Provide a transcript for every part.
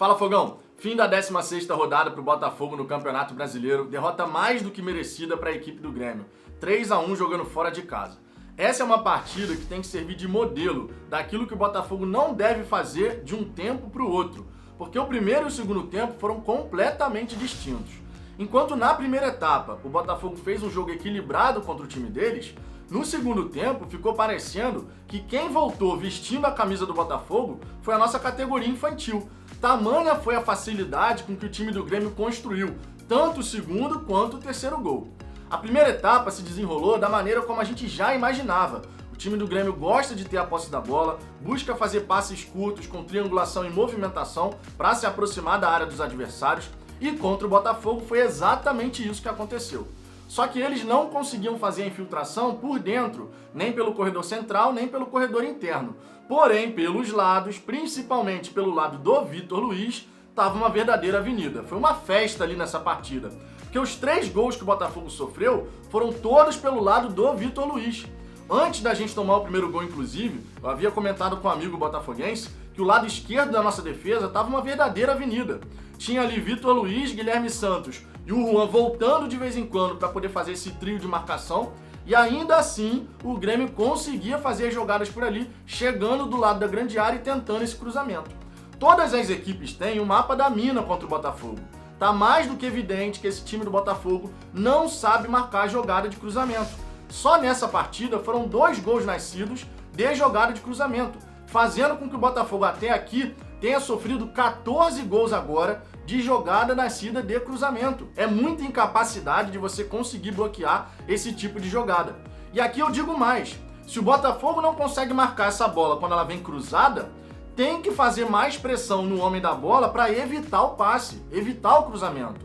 Fala, Fogão! Fim da 16ª rodada para o Botafogo no Campeonato Brasileiro, derrota mais do que merecida para a equipe do Grêmio, 3-1 jogando fora de casa. Essa é uma partida que tem que servir de modelo daquilo que o Botafogo não deve fazer de um tempo para o outro, porque o primeiro e o segundo tempo foram completamente distintos. Enquanto na primeira etapa o Botafogo fez um jogo equilibrado contra o time deles, no segundo tempo ficou parecendo que quem voltou vestindo a camisa do Botafogo foi a nossa categoria infantil. Tamanha foi a facilidade com que o time do Grêmio construiu tanto o segundo quanto o terceiro gol. A primeira etapa se desenrolou da maneira como a gente já imaginava. O time do Grêmio gosta de ter a posse da bola, busca fazer passes curtos com triangulação e movimentação para se aproximar da área dos adversários, e contra o Botafogo foi exatamente isso que aconteceu. Só que eles não conseguiam fazer a infiltração por dentro, nem pelo corredor central, nem pelo corredor interno. Porém, pelos lados, principalmente pelo lado do Vitor Luiz, estava uma verdadeira avenida. Foi uma festa ali nessa partida. Porque os 3 gols que o Botafogo sofreu foram todos pelo lado do Vitor Luiz. Antes da gente tomar o primeiro gol, inclusive, eu havia comentado com um amigo botafoguense que o lado esquerdo da nossa defesa estava uma verdadeira avenida. Tinha ali Vitor Luiz, Guilherme Santos e o Juan voltando de vez em quando para poder fazer esse trio de marcação, e ainda assim o Grêmio conseguia fazer as jogadas por ali, chegando do lado da grande área e tentando esse cruzamento. Todas as equipes têm um mapa da mina contra o Botafogo. Tá mais do que evidente que esse time do Botafogo não sabe marcar a jogada de cruzamento. Só nessa partida foram 2 gols nascidos de jogada de cruzamento, fazendo com que o Botafogo até aqui tenha sofrido 14 gols agora de jogada nascida de cruzamento. É muita incapacidade de você conseguir bloquear esse tipo de jogada. E aqui eu digo mais, se o Botafogo não consegue marcar essa bola quando ela vem cruzada, tem que fazer mais pressão no homem da bola para evitar o passe, evitar o cruzamento.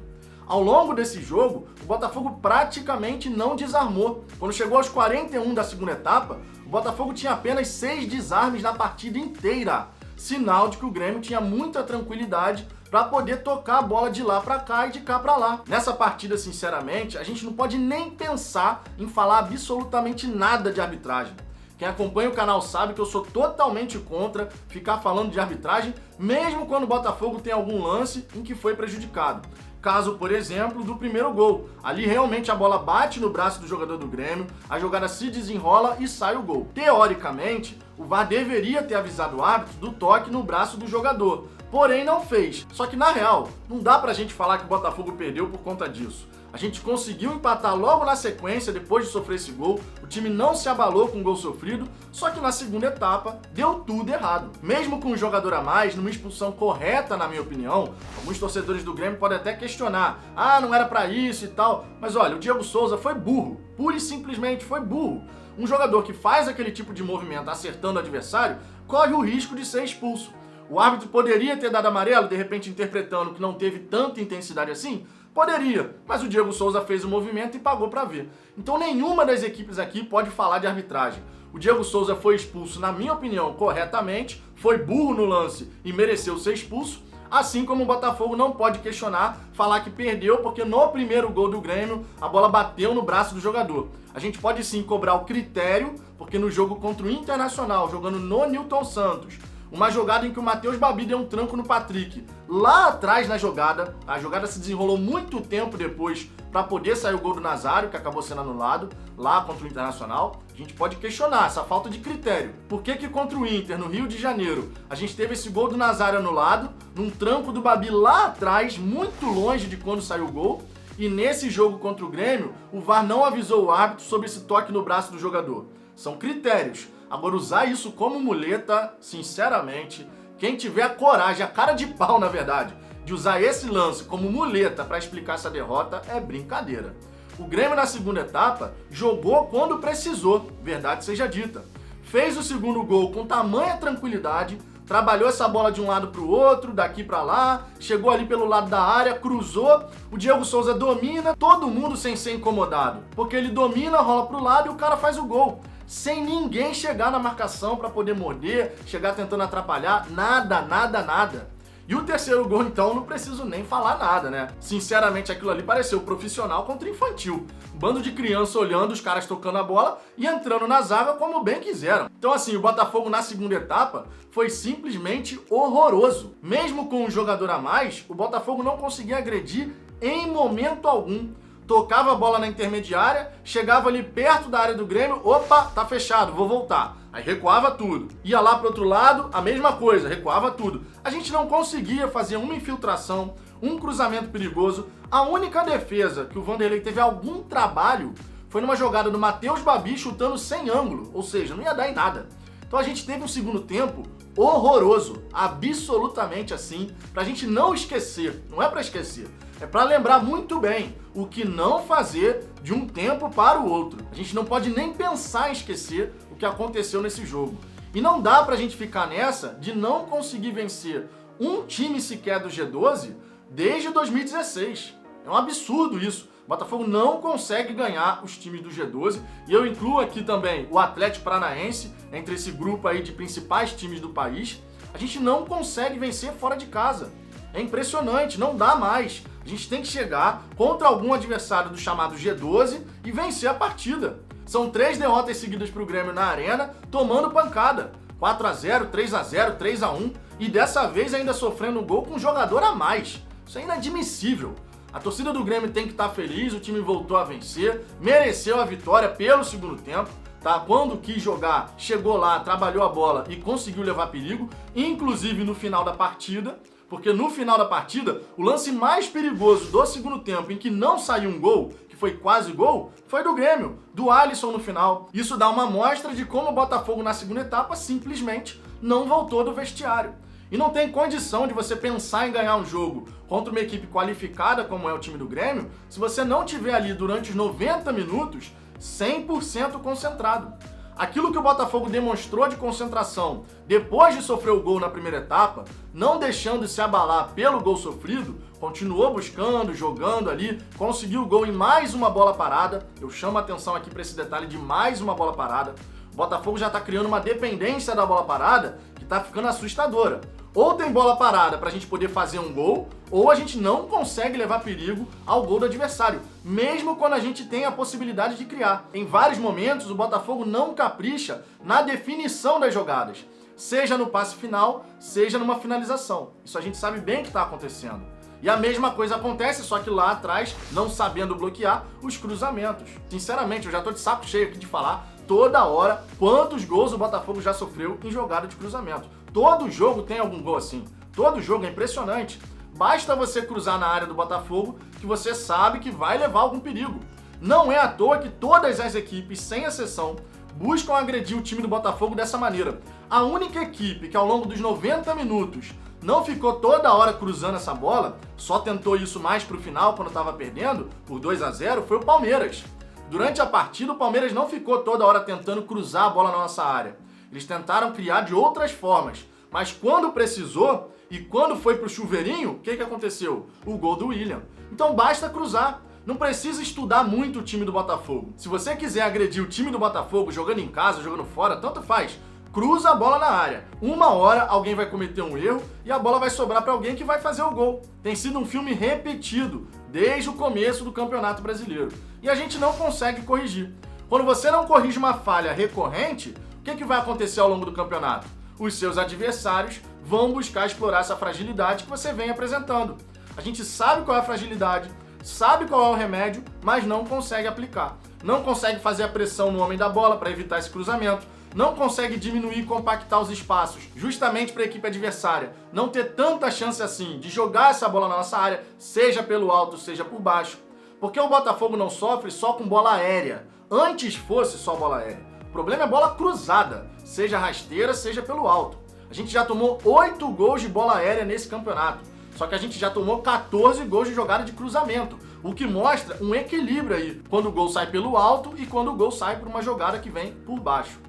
Ao longo desse jogo, o Botafogo praticamente não desarmou. Quando chegou aos 41 da segunda etapa, o Botafogo tinha apenas 6 desarmes na partida inteira. Sinal de que o Grêmio tinha muita tranquilidade para poder tocar a bola de lá para cá e de cá para lá. Nessa partida, sinceramente, a gente não pode nem pensar em falar absolutamente nada de arbitragem. Quem acompanha o canal sabe que eu sou totalmente contra ficar falando de arbitragem, mesmo quando o Botafogo tem algum lance em que foi prejudicado. Caso, por exemplo, do primeiro gol. Ali realmente a bola bate no braço do jogador do Grêmio, a jogada se desenrola e sai o gol. Teoricamente, o VAR deveria ter avisado o árbitro do toque no braço do jogador, porém não fez. Só que na real, não dá pra gente falar que o Botafogo perdeu por conta disso. A gente conseguiu empatar logo na sequência, depois de sofrer esse gol, o time não se abalou com o gol sofrido, só que na segunda etapa deu tudo errado. Mesmo com um jogador a mais, numa expulsão correta, na minha opinião, alguns torcedores do Grêmio podem até questionar, não era pra isso e tal, mas olha, o Diego Souza foi burro, pura e simplesmente foi burro. Um jogador que faz aquele tipo de movimento acertando o adversário, corre o risco de ser expulso. O árbitro poderia ter dado amarelo, de repente interpretando que não teve tanta intensidade assim? Poderia, mas o Diego Souza fez o movimento e pagou para ver. Então nenhuma das equipes aqui pode falar de arbitragem. O Diego Souza foi expulso, na minha opinião, corretamente, foi burro no lance e mereceu ser expulso, assim como o Botafogo não pode questionar, falar que perdeu porque no primeiro gol do Grêmio a bola bateu no braço do jogador. A gente pode sim cobrar o critério, porque no jogo contra o Internacional, jogando no Nilton Santos, uma jogada em que o Matheus Babi deu um tranco no Patrick. Lá atrás na jogada, a jogada se desenrolou muito tempo depois para poder sair o gol do Nazário, que acabou sendo anulado, lá contra o Internacional. A gente pode questionar essa falta de critério. Por que contra o Inter, no Rio de Janeiro, a gente teve esse gol do Nazário anulado, num tranco do Babi lá atrás, muito longe de quando saiu o gol, e nesse jogo contra o Grêmio, o VAR não avisou o árbitro sobre esse toque no braço do jogador? São critérios. Agora, usar isso como muleta, sinceramente, quem tiver a coragem, a cara de pau, na verdade, de usar esse lance como muleta para explicar essa derrota, é brincadeira. O Grêmio, na segunda etapa, jogou quando precisou, verdade seja dita. Fez o segundo gol com tamanha tranquilidade, trabalhou essa bola de um lado para o outro, daqui para lá, chegou ali pelo lado da área, cruzou, o Diego Souza domina, todo mundo sem ser incomodado, porque ele domina, rola para o lado e o cara faz o gol. Sem ninguém chegar na marcação para poder morder, chegar tentando atrapalhar, nada. E o terceiro gol, então, não preciso nem falar nada, né? Sinceramente, aquilo ali pareceu profissional contra infantil. Um bando de criança olhando, os caras tocando a bola e entrando na zaga como bem quiseram. Então, assim, o Botafogo na segunda etapa foi simplesmente horroroso. Mesmo com um jogador a mais, o Botafogo não conseguia agredir em momento algum. Tocava a bola na intermediária, chegava ali perto da área do Grêmio, opa, tá fechado, vou voltar. Aí recuava tudo. Ia lá pro outro lado, a mesma coisa, recuava tudo. A gente não conseguia fazer uma infiltração, um cruzamento perigoso. A única defesa que o Vanderlei teve algum trabalho foi numa jogada do Matheus Babi chutando sem ângulo, ou seja, não ia dar em nada. Então a gente teve um segundo tempo horroroso, absolutamente assim, pra gente não esquecer, não é pra esquecer, é pra lembrar muito bem o que não fazer de um tempo para o outro. A gente não pode nem pensar em esquecer o que aconteceu nesse jogo. E não dá pra gente ficar nessa de não conseguir vencer um time sequer do G12 desde 2016. É um absurdo isso. O Botafogo não consegue ganhar os times do G12 e eu incluo aqui também o Atlético Paranaense, entre esse grupo aí de principais times do país. A gente não consegue vencer fora de casa. É impressionante, não dá mais. A gente tem que chegar contra algum adversário do chamado G12 e vencer a partida. São 3 derrotas seguidas para o Grêmio na Arena, tomando pancada. 4-0, 3-0, 3-1 e dessa vez ainda sofrendo um gol com um jogador a mais. Isso é inadmissível. A torcida do Grêmio tem que estar feliz, o time voltou a vencer, mereceu a vitória pelo segundo tempo, tá? Quando quis jogar, chegou lá, trabalhou a bola e conseguiu levar perigo, inclusive no final da partida, porque no final da partida, o lance mais perigoso do segundo tempo, em que não saiu um gol, que foi quase gol, foi do Grêmio, do Alisson no final. Isso dá uma amostra de como o Botafogo na segunda etapa simplesmente não voltou do vestiário. E não tem condição de você pensar em ganhar um jogo contra uma equipe qualificada como é o time do Grêmio, se você não tiver ali durante os 90 minutos 100% concentrado. Aquilo que o Botafogo demonstrou de concentração depois de sofrer o gol na primeira etapa, não deixando se abalar pelo gol sofrido, continuou buscando, jogando ali, conseguiu o gol em mais uma bola parada. Eu chamo a atenção aqui para esse detalhe de mais uma bola parada. O Botafogo já está criando uma dependência da bola parada que está ficando assustadora. Ou tem bola parada para a gente poder fazer um gol, ou a gente não consegue levar perigo ao gol do adversário, mesmo quando a gente tem a possibilidade de criar. Em vários momentos, o Botafogo não capricha na definição das jogadas, seja no passe final, seja numa finalização. Isso a gente sabe bem que está acontecendo. E a mesma coisa acontece, só que lá atrás, não sabendo bloquear os cruzamentos. Sinceramente, eu já tô de saco cheio aqui de falar toda hora quantos gols o Botafogo já sofreu em jogada de cruzamento. Todo jogo tem algum gol assim. Todo jogo é impressionante. Basta você cruzar na área do Botafogo que você sabe que vai levar algum perigo. Não é à toa que todas as equipes, sem exceção, buscam agredir o time do Botafogo dessa maneira. A única equipe que ao longo dos 90 minutos não ficou toda hora cruzando essa bola, só tentou isso mais pro final quando estava perdendo, por 2-0, foi o Palmeiras. Durante a partida, o Palmeiras não ficou toda hora tentando cruzar a bola na nossa área. Eles tentaram criar de outras formas, mas quando precisou e quando foi pro chuveirinho, o que aconteceu? O gol do William. Então basta cruzar. Não precisa estudar muito o time do Botafogo. Se você quiser agredir o time do Botafogo jogando em casa, jogando fora, tanto faz. Cruza a bola na área. Uma hora alguém vai cometer um erro e a bola vai sobrar para alguém que vai fazer o gol. Tem sido um filme repetido desde o começo do Campeonato Brasileiro. E a gente não consegue corrigir. Quando você não corrige uma falha recorrente, o que vai acontecer ao longo do campeonato? Os seus adversários vão buscar explorar essa fragilidade que você vem apresentando. A gente sabe qual é a fragilidade, sabe qual é o remédio, mas não consegue aplicar. Não consegue fazer a pressão no homem da bola para evitar esse cruzamento, não consegue diminuir e compactar os espaços, justamente para a equipe adversária não ter tanta chance assim de jogar essa bola na nossa área, seja pelo alto, seja por baixo. Porque o Botafogo não sofre só com bola aérea. Antes fosse só bola aérea. O problema é bola cruzada, seja rasteira, seja pelo alto. A gente já tomou 8 gols de bola aérea nesse campeonato, só que a gente já tomou 14 gols de jogada de cruzamento, o que mostra um equilíbrio aí, quando o gol sai pelo alto e quando o gol sai por uma jogada que vem por baixo.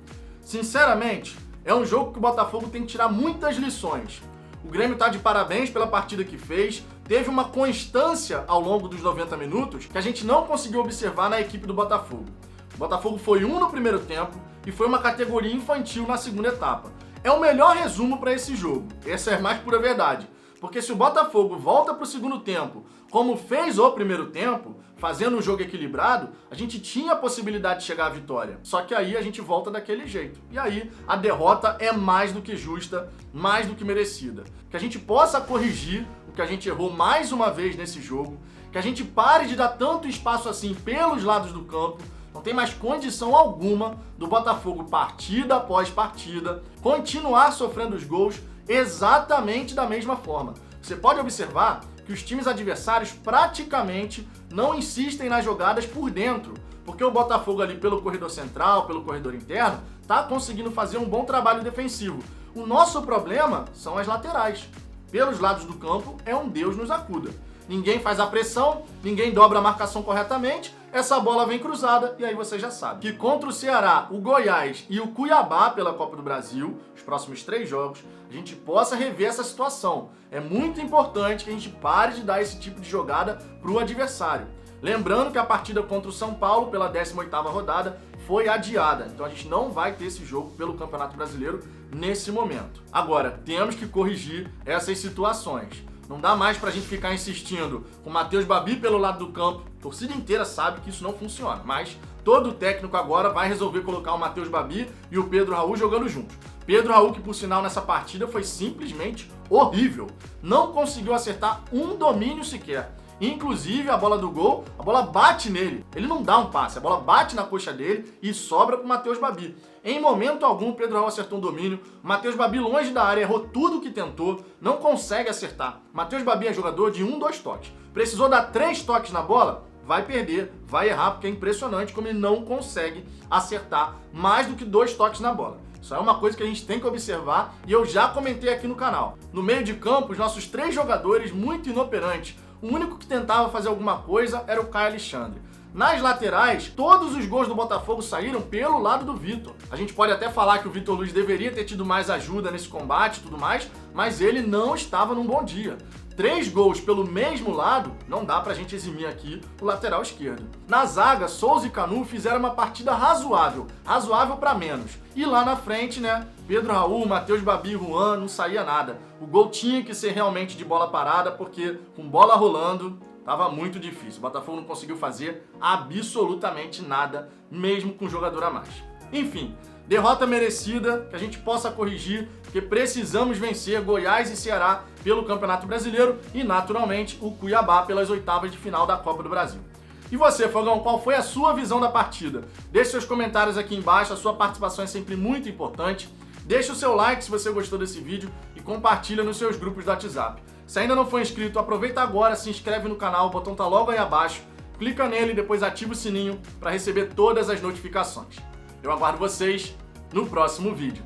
Sinceramente, é um jogo que o Botafogo tem que tirar muitas lições. O Grêmio tá de parabéns pela partida que fez, teve uma constância ao longo dos 90 minutos que a gente não conseguiu observar na equipe do Botafogo. O Botafogo foi no primeiro tempo e foi uma categoria infantil na segunda etapa. É o melhor resumo para esse jogo. Essa é a mais pura verdade. Porque se o Botafogo volta pro segundo tempo, como fez o primeiro tempo, fazendo um jogo equilibrado, a gente tinha a possibilidade de chegar à vitória. Só que aí a gente volta daquele jeito. E aí a derrota é mais do que justa, mais do que merecida. Que a gente possa corrigir o que a gente errou mais uma vez nesse jogo, que a gente pare de dar tanto espaço assim pelos lados do campo. Não tem mais condição alguma do Botafogo, partida após partida, continuar sofrendo os gols exatamente da mesma forma. Você pode observar que os times adversários praticamente não insistem nas jogadas por dentro, porque o Botafogo ali pelo corredor central, pelo corredor interno, tá conseguindo fazer um bom trabalho defensivo. O nosso problema são as laterais. Pelos lados do campo é um Deus nos acuda. Ninguém faz a pressão, ninguém dobra a marcação corretamente, essa bola vem cruzada e aí você já sabe que contra o Ceará, o Goiás e o Cuiabá pela Copa do Brasil, os próximos 3 jogos, a gente possa rever essa situação. É muito importante que a gente pare de dar esse tipo de jogada para o adversário. Lembrando que a partida contra o São Paulo pela 18ª rodada foi adiada, então a gente não vai ter esse jogo pelo Campeonato Brasileiro nesse momento. Agora, temos que corrigir essas situações. Não dá mais pra gente ficar insistindo com o Matheus Babi pelo lado do campo. A torcida inteira sabe que isso não funciona, mas todo técnico agora vai resolver colocar o Matheus Babi e o Pedro Raul jogando juntos. Pedro Raul, que por sinal nessa partida foi simplesmente horrível. Não conseguiu acertar um domínio sequer. Inclusive a bola do gol, a bola bate nele. Ele não dá um passe, a bola bate na coxa dele e sobra pro Matheus Babi. Em momento algum, o Pedro Raul acertou um domínio. O Matheus Babi, longe da área, errou tudo o que tentou, não consegue acertar. Matheus Babi é jogador de 1-2 toques. Precisou dar 3 toques na bola, vai perder, vai errar, porque é impressionante como ele não consegue acertar mais do que 2 toques na bola. Isso é uma coisa que a gente tem que observar e eu já comentei aqui no canal. No meio de campo, os nossos 3 jogadores muito inoperantes. O único que tentava fazer alguma coisa era o Caio Alexandre. Nas laterais, todos os gols do Botafogo saíram pelo lado do Vitor. A gente pode até falar que o Vitor Luiz deveria ter tido mais ajuda nesse combate e tudo mais, mas ele não estava num bom dia. 3 gols pelo mesmo lado, não dá pra gente eximir aqui o lateral esquerdo. Na zaga, Souza e Canu fizeram uma partida razoável pra menos. E lá na frente, né, Pedro Raul, Matheus Babi, Juan, não saía nada. O gol tinha que ser realmente de bola parada, porque com bola rolando, tava muito difícil. O Botafogo não conseguiu fazer absolutamente nada, mesmo com um jogador a mais. Enfim, derrota merecida, que a gente possa corrigir, porque precisamos vencer Goiás e Ceará pelo Campeonato Brasileiro e, naturalmente, o Cuiabá pelas 8ª de final da Copa do Brasil. E você, Fogão, qual foi a sua visão da partida? Deixe seus comentários aqui embaixo, a sua participação é sempre muito importante. Deixe o seu like se você gostou desse vídeo e compartilha nos seus grupos do WhatsApp. Se ainda não for inscrito, aproveita agora, se inscreve no canal, o botão tá logo aí abaixo, clica nele e depois ativa o sininho para receber todas as notificações. Eu aguardo vocês no próximo vídeo.